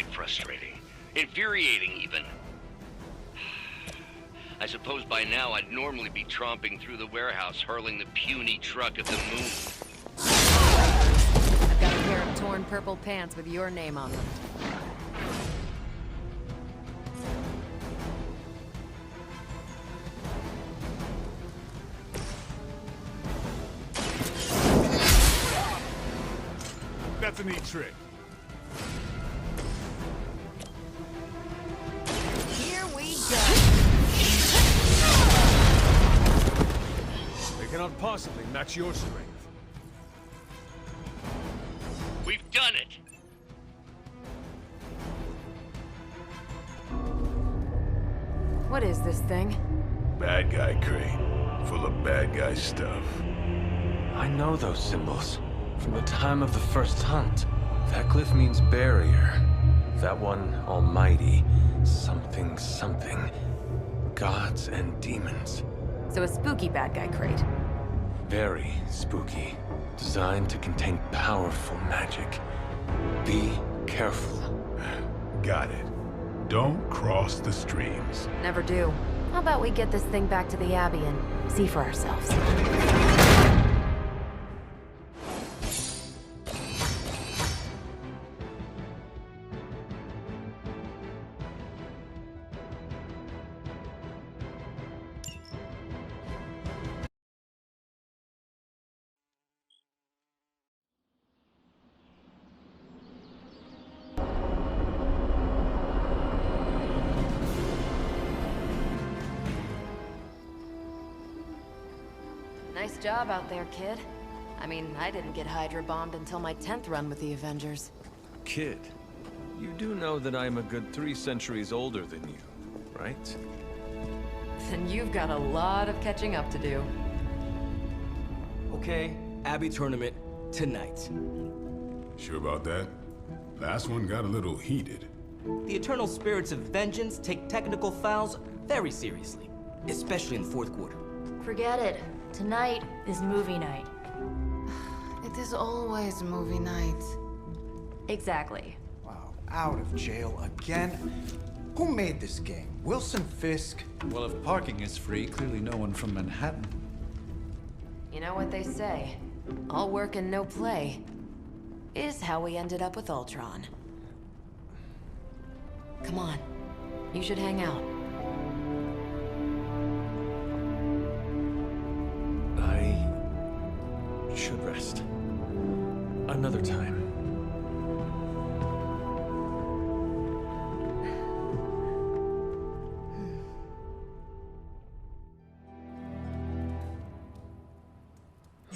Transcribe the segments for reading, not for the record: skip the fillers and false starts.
downright frustrating. Infuriating, even. I suppose by now I'd normally be tromping through the warehouse hurling the puny truck at the moon. I've got a pair of torn purple pants with your name on them. That's a neat trick. Here we go. They cannot possibly match your strength. We've done it! What is this thing? Bad guy crate, full of bad guy stuff. I know those symbols. From the time of the first hunt. That glyph means barrier. That one, almighty. Something, something. Gods and demons. So a spooky bad guy crate. Very spooky. Designed to contain powerful magic. Be careful. Got it. Don't cross the streams. Never do. How about we get this thing back to the Abbey and see for ourselves? Nice job out there, kid. I mean, I didn't get Hydra bombed until my 10th run with the Avengers. Kid, you do know that I'm a good 3 centuries older than you, right? Then you've got a lot of catching up to do. Okay, Abbey tournament tonight. Sure about that? Last one got a little heated. The Eternal Spirits of Vengeance take technical fouls very seriously, especially in the fourth quarter. Forget it. Tonight is movie night. It is always movie night. Exactly. Wow, out of jail again? Who made this game? Wilson Fisk? Well, if parking is free, clearly no one from Manhattan. You know what they say? All work and no play is how we ended up with Ultron. Come on. You should hang out. I should rest. Another time.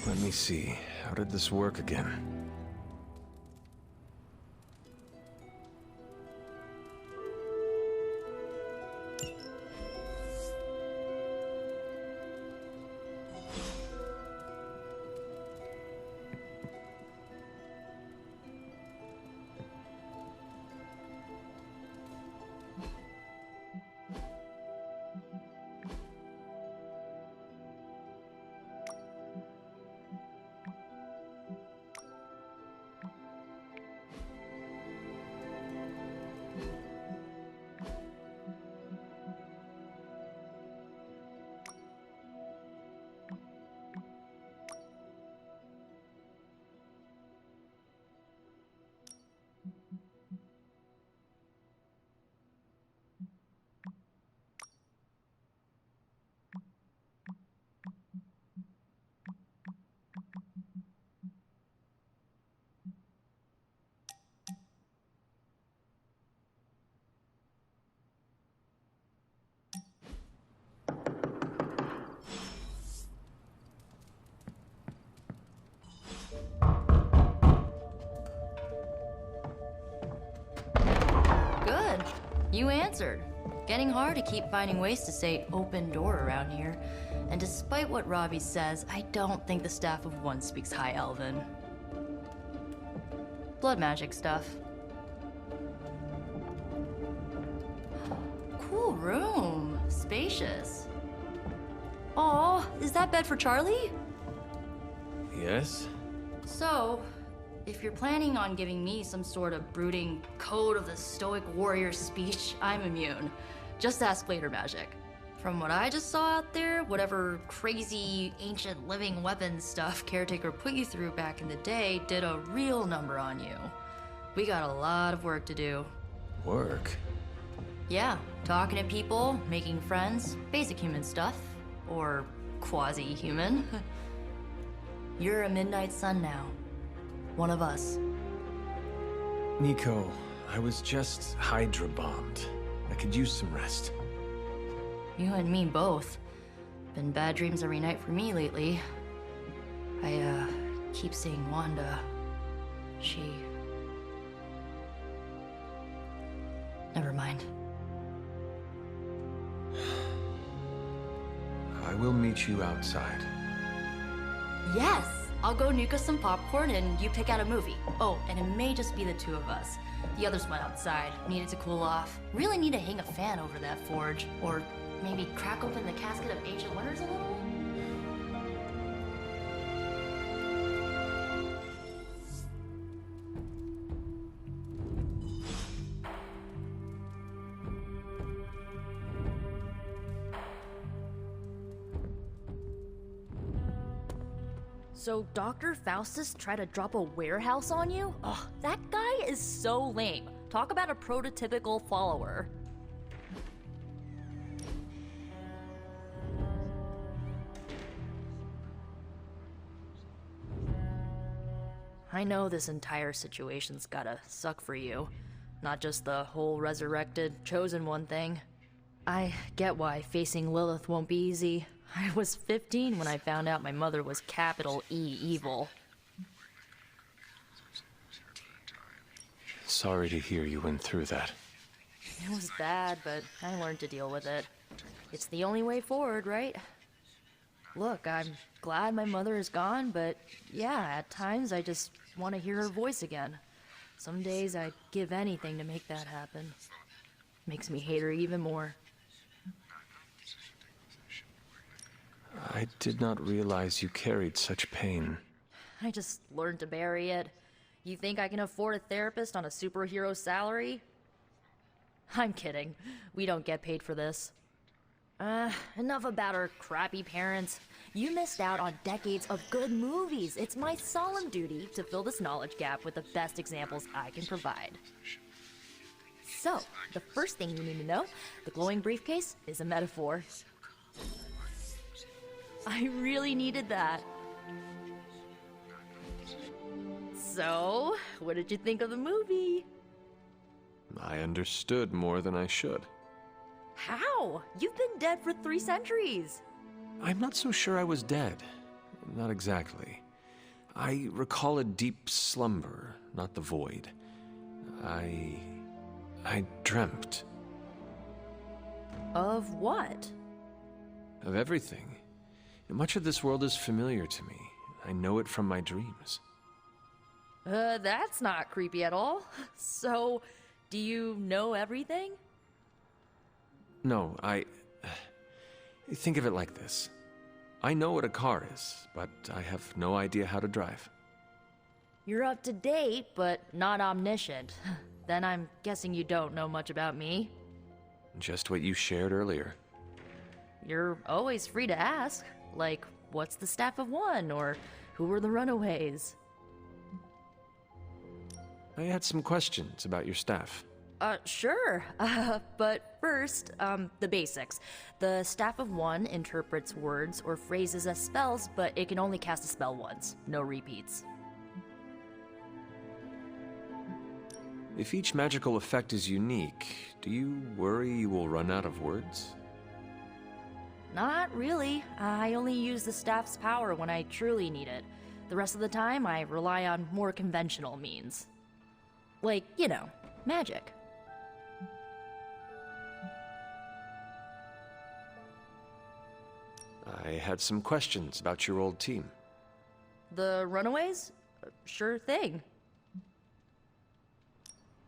Let me see. How did this work again? Good. You answered. Getting hard to keep finding ways to say open door around here. And despite what Robbie says, I don't think the staff of One speaks High Elven. Blood magic stuff. Cool room. Spacious. Aw, is that bed for Charlie? Yes? So, If you're planning on giving me some sort of brooding code of the stoic warrior speech, I'm immune. Just ask later, Magic. From what I just saw out there, whatever crazy ancient living weapons stuff Caretaker put you through back in the day did a real number on you. We got a lot of work to do. Work? Yeah, talking to people, making friends, basic human stuff. Or quasi-human. You're a Midnight Sun now. One of us. Nico, I was just Hydra bombed. I could use some rest. You and me both. Been bad dreams every night for me lately. I, keep seeing Wanda. She... Never mind. I will meet you outside. Yes! I'll go nuke us some popcorn and you pick out a movie. Oh, and it may just be the two of us. The others went outside, needed to cool off. Really need to hang a fan over that forge. Or maybe crack open the casket of ancient wonders a little? So Dr. Faustus tried to drop a warehouse on you? Ugh, that guy is so lame. Talk about a prototypical follower. I know this entire situation's gotta suck for you. Not just the whole resurrected, chosen one thing. I get why facing Lilith won't be easy. I was 15 when I found out my mother was capital E evil. Sorry to hear you went through that. It was bad, but I learned to deal with it. It's the only way forward, right? Look, I'm glad my mother is gone, but yeah, at times I just want to hear her voice again. Some days I'd give anything to make that happen. Makes me hate her even more. I did not realize you carried such pain. I just learned to bury it. You think I can afford a therapist on a superhero salary? I'm kidding. We don't get paid for this. Enough about our crappy parents. You missed out on decades of good movies. It's my solemn duty to fill this knowledge gap with the best examples I can provide. So, the first thing you need to know, the glowing briefcase is a metaphor. I really needed that. So, what did you think of the movie? I understood more than I should. How? You've been dead for 3 centuries. I'm not so sure I was dead. Not exactly. I recall a deep slumber, not the void. I dreamt. Of what? Of everything. Much of this world is familiar to me. I know it from my dreams. That's not creepy at all. So, do you know everything? No, think of it like this. I know what a car is, but I have no idea how to drive. You're up to date, but not omniscient. Then I'm guessing you don't know much about me. Just what you shared earlier. You're always free to ask. Like, what's the Staff of One, or who were the Runaways? I had some questions about your staff. Sure. But first, the basics. The Staff of One interprets words or phrases as spells, but it can only cast a spell once. No repeats. If each magical effect is unique, do you worry you will run out of words? Not really. I only use the staff's power when I truly need it. The rest of the time, I rely on more conventional means. Like, you know, magic. I had some questions about your old team. The Runaways? Sure thing.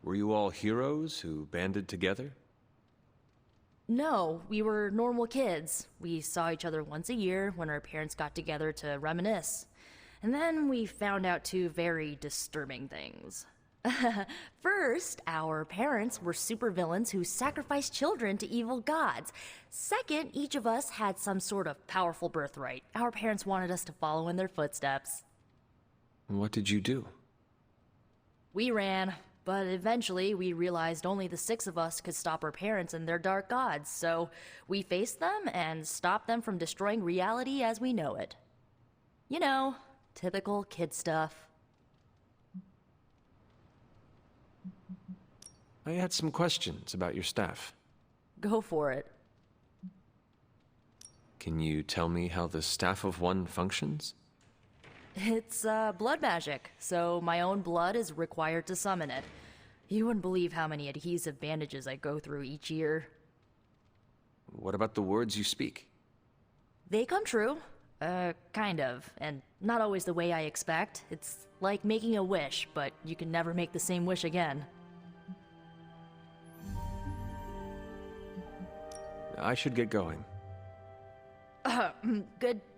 Were you all heroes who banded together? No, we were normal kids. We saw each other once a year when our parents got together to reminisce. And then we found out two very disturbing things. First, our parents were supervillains who sacrificed children to evil gods. Second, each of us had some sort of powerful birthright. Our parents wanted us to follow in their footsteps. What did you do? We ran, but eventually we realized only the 6 of us could stop our parents and their dark gods, so we faced them and stopped them from destroying reality as we know it. You know, typical kid stuff. I had some questions about your staff. Go for it. Can you tell me how the Staff of One functions? It's blood magic, so my own blood is required to summon it. You wouldn't believe how many adhesive bandages I go through each year. What about the words you speak? They come true. Kind of. And not always the way I expect. It's like making a wish, but you can never make the same wish again. I should get going.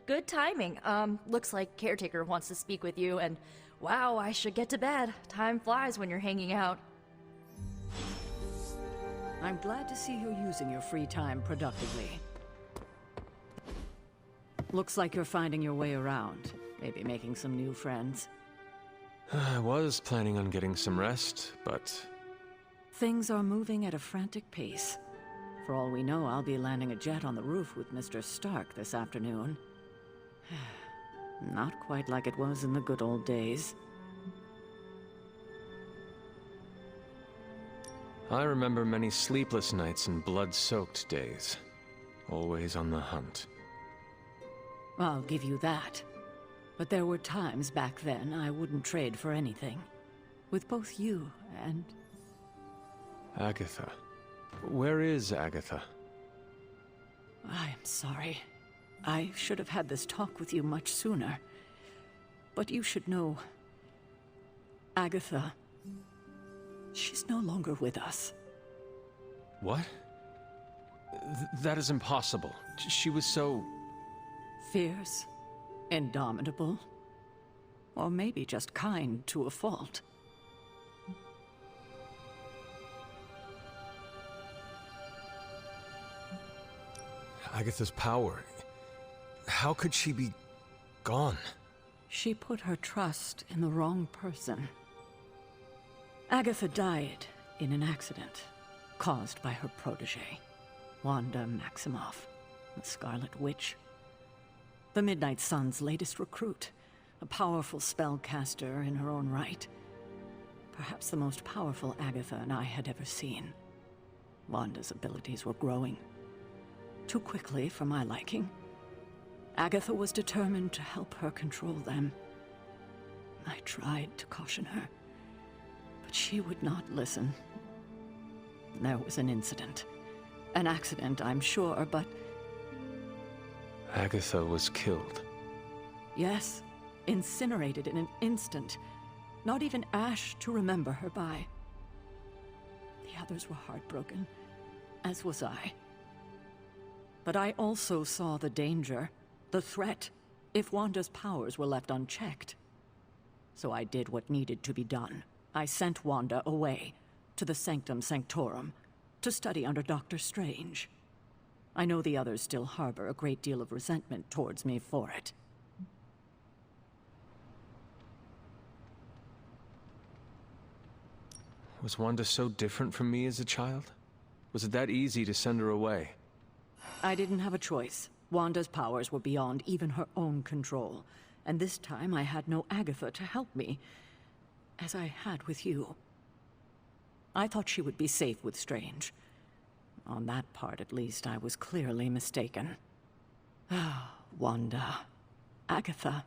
Good timing. Looks like Caretaker wants to speak with you, and wow, I should get to bed. Time flies when you're hanging out. I'm glad to see you're using your free time productively. Looks like you're finding your way around. Maybe making some new friends. I was planning on getting some rest, but... Things are moving at a frantic pace. For all we know, I'll be landing a jet on the roof with Mr. Stark this afternoon. Not quite like it was in the good old days. I remember many sleepless nights and blood-soaked days. Always on the hunt. I'll give you that. But there were times back then I wouldn't trade for anything. With both you and... Agatha. Where is Agatha? I'm sorry. I should have had this talk with you much sooner. But you should know... Agatha... She's no longer with us. What? That is impossible. She was so... Fierce, indomitable, or maybe just kind to a fault. Agatha's power. How could she be gone? She put her trust in the wrong person. Agatha died in an accident caused by her protege, Wanda Maximoff, the Scarlet Witch. The Midnight Sun's latest recruit, a powerful spellcaster in her own right. Perhaps the most powerful Agatha and I had ever seen. Wanda's abilities were growing. Too quickly for my liking. Agatha was determined to help her control them. I tried to caution her, but she would not listen. There was an incident. An accident, I'm sure, but... Agatha was killed. Yes, incinerated in an instant. Not even ash to remember her by. The others were heartbroken, as was I. But I also saw the danger, the threat, if Wanda's powers were left unchecked. So I did what needed to be done. I sent Wanda away, to the Sanctum Sanctorum, to study under Dr. Strange. I know the others still harbor a great deal of resentment towards me for it. Was Wanda so different from me as a child? Was it that easy to send her away? I didn't have a choice. Wanda's powers were beyond even her own control. And this time I had no Agatha to help me, as I had with you. I thought she would be safe with Strange. On that part, at least, I was clearly mistaken. Ah, Wanda. Agatha.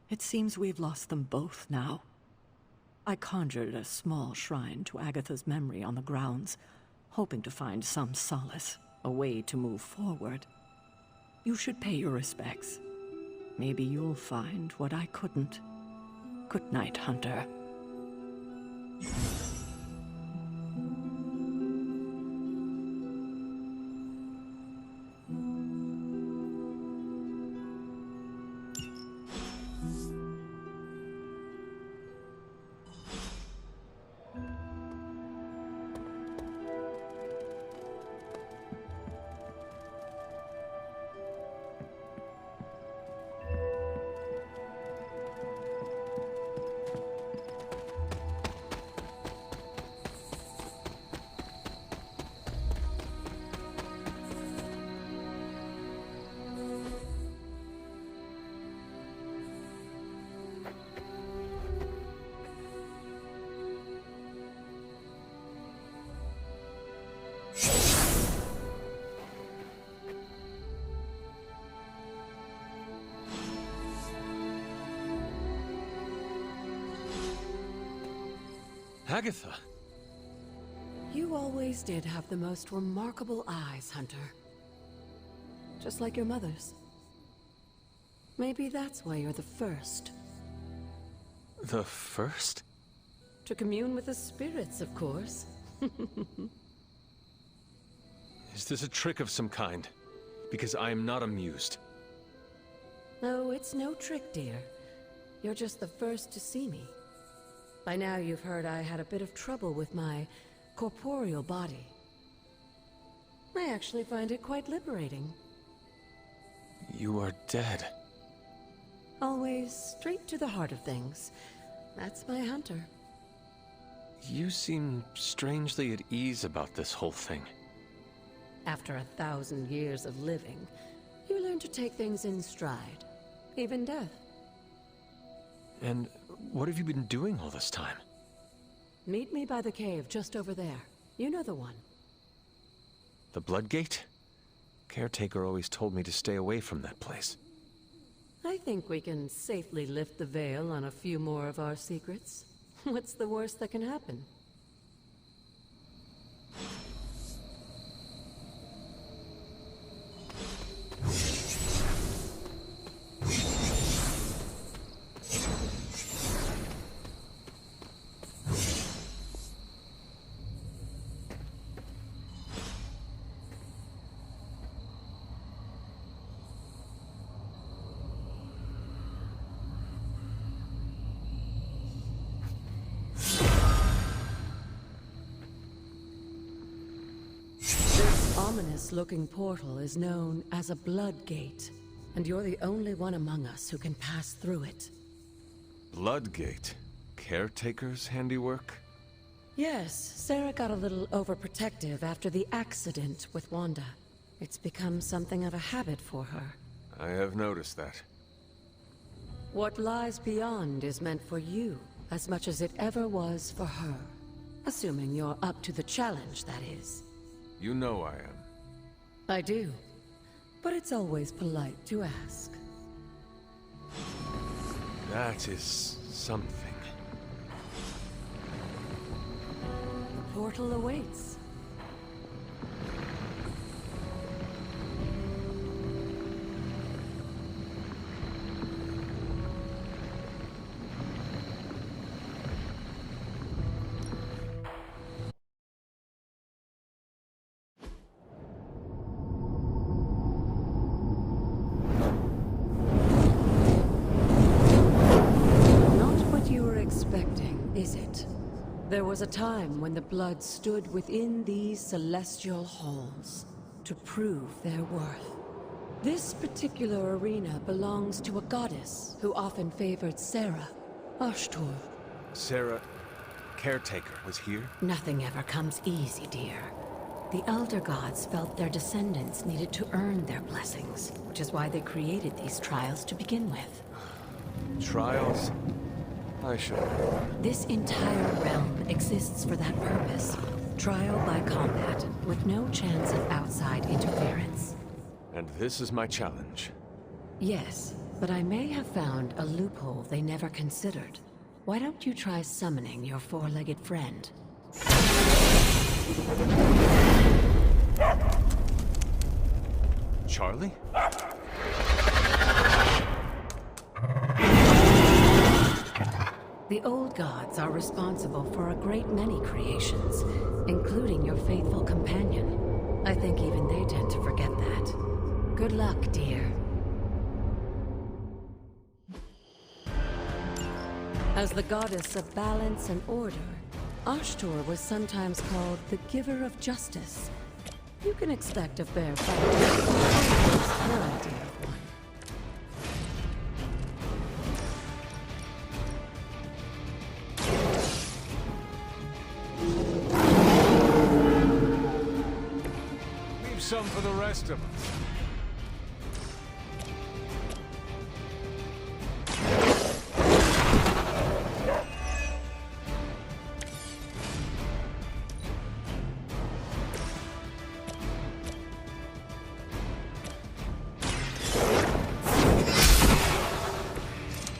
It seems we've lost them both now. I conjured a small shrine to Agatha's memory on the grounds, hoping to find some solace, a way to move forward. You should pay your respects. Maybe you'll find what I couldn't. Good night, Hunter. Agatha! You always did have the most remarkable eyes, Hunter. Just like your mother's. Maybe that's why you're the first. The first? To commune with the spirits, of course. Is this a trick of some kind? Because I am not amused. No, it's no trick, dear. You're just the first to see me. By now you've heard I had a bit of trouble with my corporeal body. I actually find it quite liberating. You are dead. Always straight to the heart of things. That's my Hunter. You seem strangely at ease about this whole thing. After 1,000 years of living, you learn to take things in stride. Even death. And what have you been doing all this time? Meet me by the cave just over there. You know the one. The Bloodgate? Caretaker always told me to stay away from that place. I think we can safely lift the veil on a few more of our secrets. What's the worst that can happen? Ominous-looking portal is known as a Bloodgate, and you're the only one among us who can pass through it. Bloodgate? Caretaker's handiwork? Yes, Sarah got a little overprotective after the accident with Wanda. It's become something of a habit for her. I have noticed that. What lies beyond is meant for you, as much as it ever was for her. Assuming you're up to the challenge, that is. You know I am. I do. But it's always polite to ask. That is something. The portal awaits. Is it? There was a time when the blood stood within these celestial halls to prove their worth. This particular arena belongs to a goddess who often favored Sarah, Ashtur. Sarah, Caretaker, was here? Nothing ever comes easy, dear. The Elder Gods felt their descendants needed to earn their blessings, which is why they created these trials to begin with. Trials? I should. This entire realm exists for that purpose. Trial by combat, with no chance of outside interference. And this is my challenge. Yes, but I may have found a loophole they never considered. Why don't you try summoning your four-legged friend? Charlie? The old gods are responsible for a great many creations, including your faithful companion. I think even they tend to forget that. Good luck, dear. As the goddess of balance and order, Ashtur was sometimes called the Giver of Justice. You can expect a fair fight. That's her idea of one. Some for the rest of us.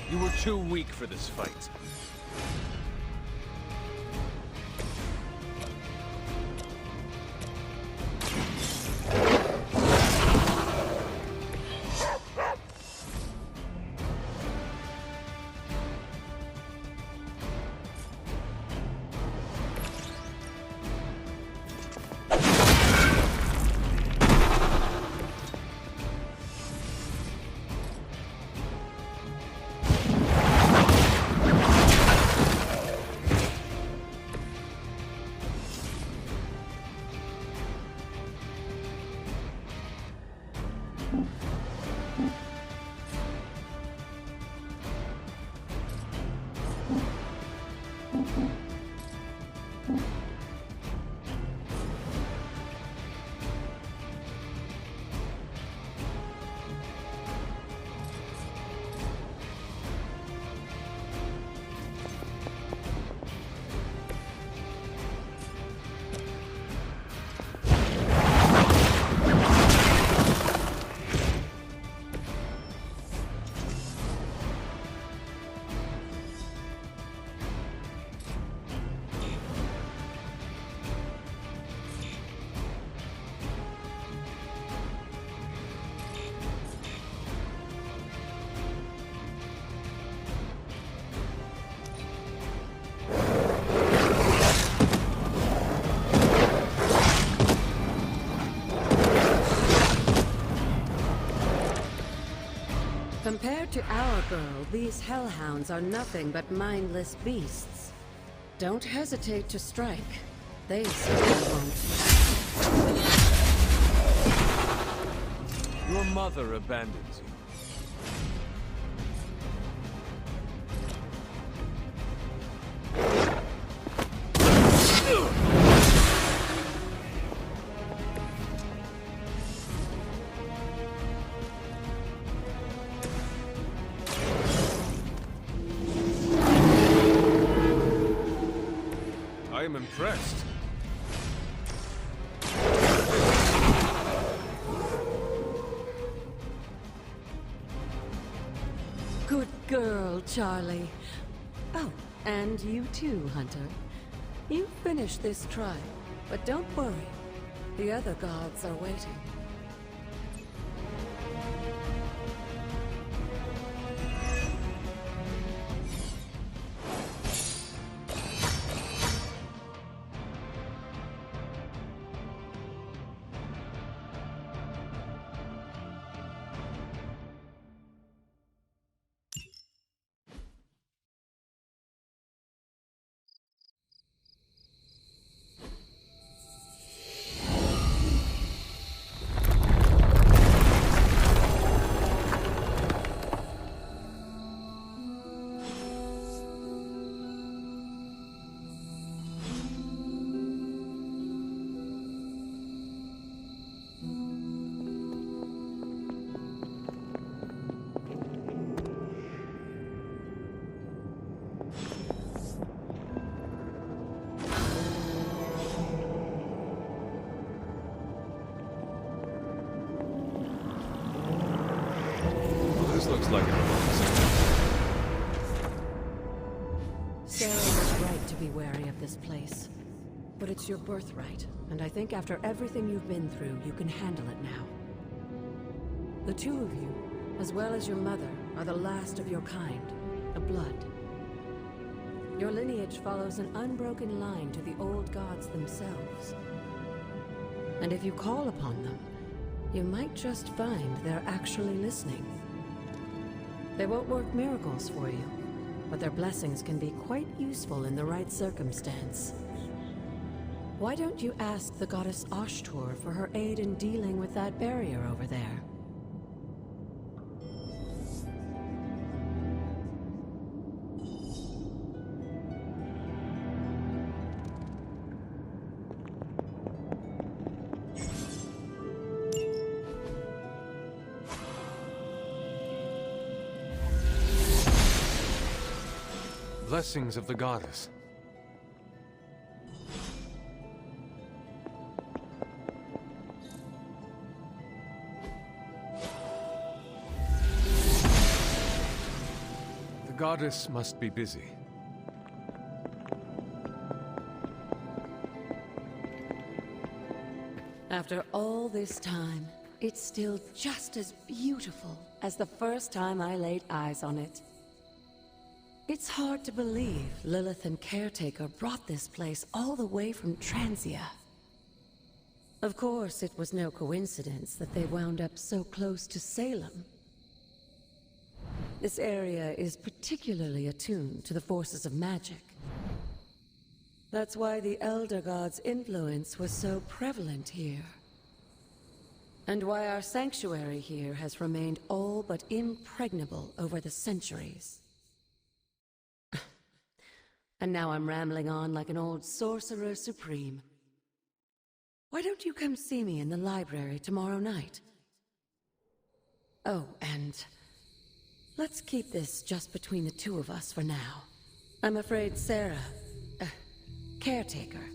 You were too weak for this fight. Compared to our girl, these hellhounds are nothing but mindless beasts. Don't hesitate to strike. They certainly won't. Your mother abandons you. I am impressed. Good girl, Charlie. Oh, and you too, Hunter. You finished this trial, but don't worry. The other gods are waiting. This looks like an Sarah was right to be wary of this place. But it's your birthright, and I think after everything you've been through, you can handle it now. The two of you, as well as your mother, are the last of your kind, the Blood. Your lineage follows an unbroken line to the old gods themselves. And if you call upon them, you might just find they're actually listening. They won't work miracles for you, but their blessings can be quite useful in the right circumstance. Why don't you ask the goddess Ashtur for her aid in dealing with that barrier over there? blessings of the goddess. The goddess must be busy. After all this time, it's still just as beautiful as the first time I laid eyes on it. It's hard to believe Lilith and Caretaker brought this place all the way from Transia. Of course, it was no coincidence that they wound up so close to Salem. This area is particularly attuned to the forces of magic. That's why the Elder God's influence was so prevalent here. And why our sanctuary here has remained all but impregnable over the centuries. And now I'm rambling on like an old sorcerer supreme. Why don't you come see me in the library tomorrow night? Oh, and let's keep this just between the two of us for now. I'm afraid Sarah, Caretaker,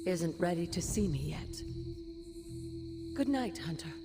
isn't ready to see me yet. Good night, Hunter.